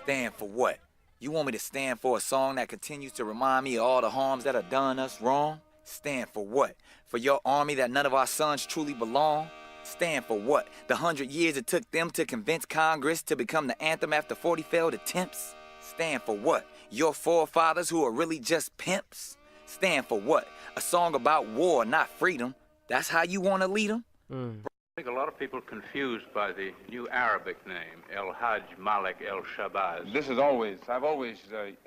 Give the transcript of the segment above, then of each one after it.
Stand for what? You want me to stand for a song that continues to remind me of all the harms that are done us wrong? Stand for what? For your army that none of our sons truly belong? Stand for what? The 100 years it took them to convince Congress to become the anthem after 40 failed attempts? Stand for what? Your forefathers who are really just pimps? Stand for what? A song about war, not freedom. That's how you want to lead them? I think a lot of people are confused by the new Arabic name, El-Hajj Malik El-Shabazz. I've always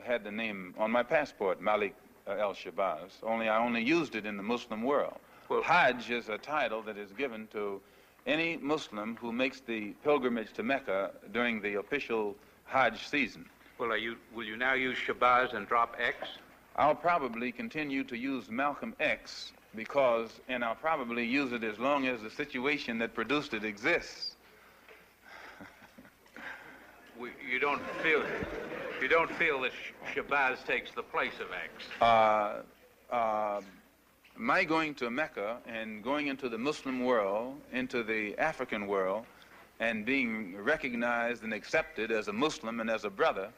had the name on my passport, Malik El-Shabazz, only I only used it in the Muslim world. Well, Hajj is a title that is given to any Muslim who makes the pilgrimage to Mecca during the official Hajj season. Well, will you now use Shabazz and drop X? I'll probably continue to use Malcolm X and I'll probably use it as long as the situation that produced it exists. You don't feel that Shabazz takes the place of X? My going to Mecca and going into the Muslim world, into the African world, and being recognized and accepted as a Muslim and as a brother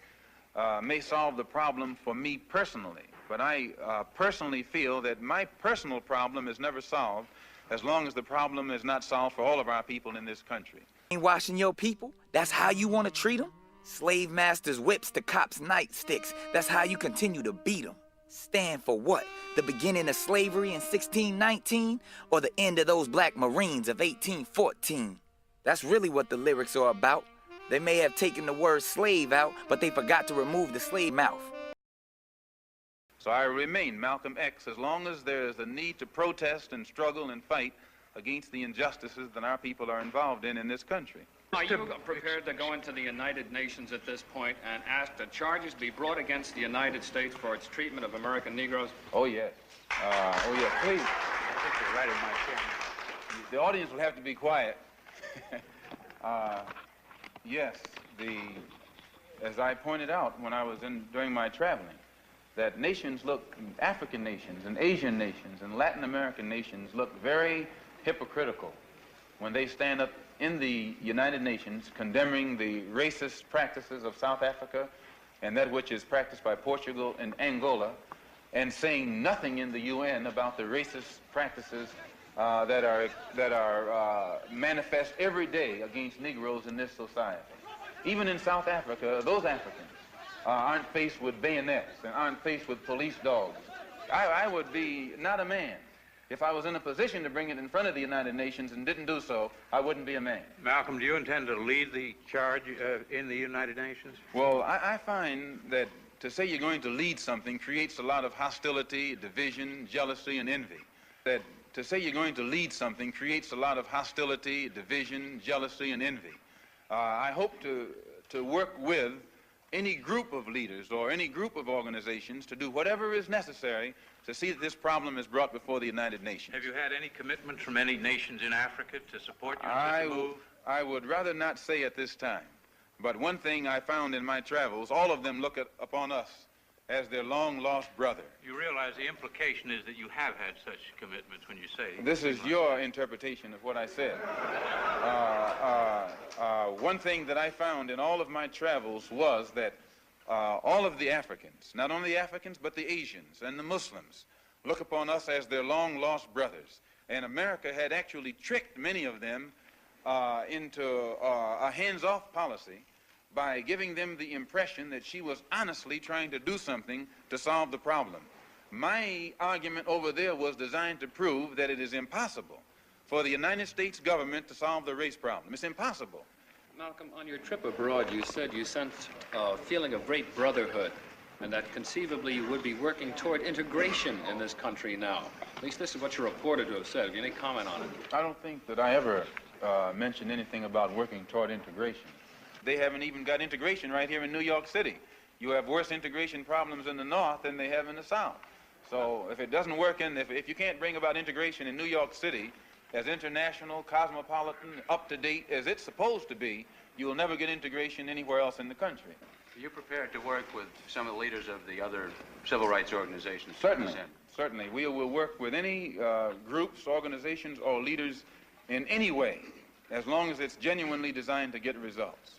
may solve the problem for me personally. But I personally feel that my personal problem is never solved as long as the problem is not solved for all of our people in this country. Ain't washing your people? That's how you want to treat them? Slave masters' whips to cops' nightsticks. That's how you continue to beat them. Stand for what? The beginning of slavery in 1619 or the end of those black Marines of 1814? That's really what the lyrics are about. They may have taken the word slave out, but they forgot to remove the slave mouth. So I remain Malcolm X as long as there is a need to protest and struggle and fight against the injustices that our people are involved in this country. Are you prepared to go into the United Nations at this point and ask that charges be brought against the United States for its treatment of American Negroes? Oh, yes. Oh, yes, please. I think you're right in my chair. The audience will have to be quiet. Yes, as I pointed out when I was during my traveling, that African nations and Asian nations and Latin American nations look very hypocritical when they stand up in the United Nations condemning the racist practices of South Africa and that which is practiced by Portugal and Angola, and saying nothing in the UN about the racist practices that are manifest every day against Negroes in this society. Even in South Africa, those Africans aren't faced with bayonets and aren't faced with police dogs. I would be not a man. If I was in a position to bring it in front of the United Nations and didn't do so, I wouldn't be a man. Malcolm, do you intend to lead the charge in the United Nations? Well, I find that to say you're going to lead something creates a lot of hostility, division, jealousy, and envy. That to say you're going to lead something creates a lot of hostility, division, jealousy, and envy. I hope to work with any group of leaders or any group of organizations to do whatever is necessary to see that this problem is brought before the United Nations. Have you had any commitments from any nations in Africa to support you in such a move? I would rather not say at this time. But one thing I found in my travels, all of them look upon us as their long-lost brother. You realize the implication is that you have had such commitments when you say... This is your interpretation of what I said. One thing that I found in all of my travels was that all of the Africans, not only the Africans, but the Asians and the Muslims, look upon us as their long-lost brothers. And America had actually tricked many of them into a hands-off policy by giving them the impression that she was honestly trying to do something to solve the problem. My argument over there was designed to prove that it is impossible for the United States government to solve the race problem. It's impossible. Malcolm, on your trip abroad, you said you sensed a feeling of great brotherhood and that conceivably you would be working toward integration in this country now. At least this is what you're reported to have said. Have you any comment on it? I don't think that I ever mentioned anything about working toward integration. They haven't even got integration right here in New York City. You have worse integration problems in the North than they have in the South. So if it doesn't work if you can't bring about integration in New York City as international, cosmopolitan, up-to-date as it's supposed to be, you will never get integration anywhere else in the country. Are you prepared to work with some of the leaders of the other civil rights organizations? Certainly, certainly. We will work with any groups, organizations, or leaders in any way, as long as it's genuinely designed to get results.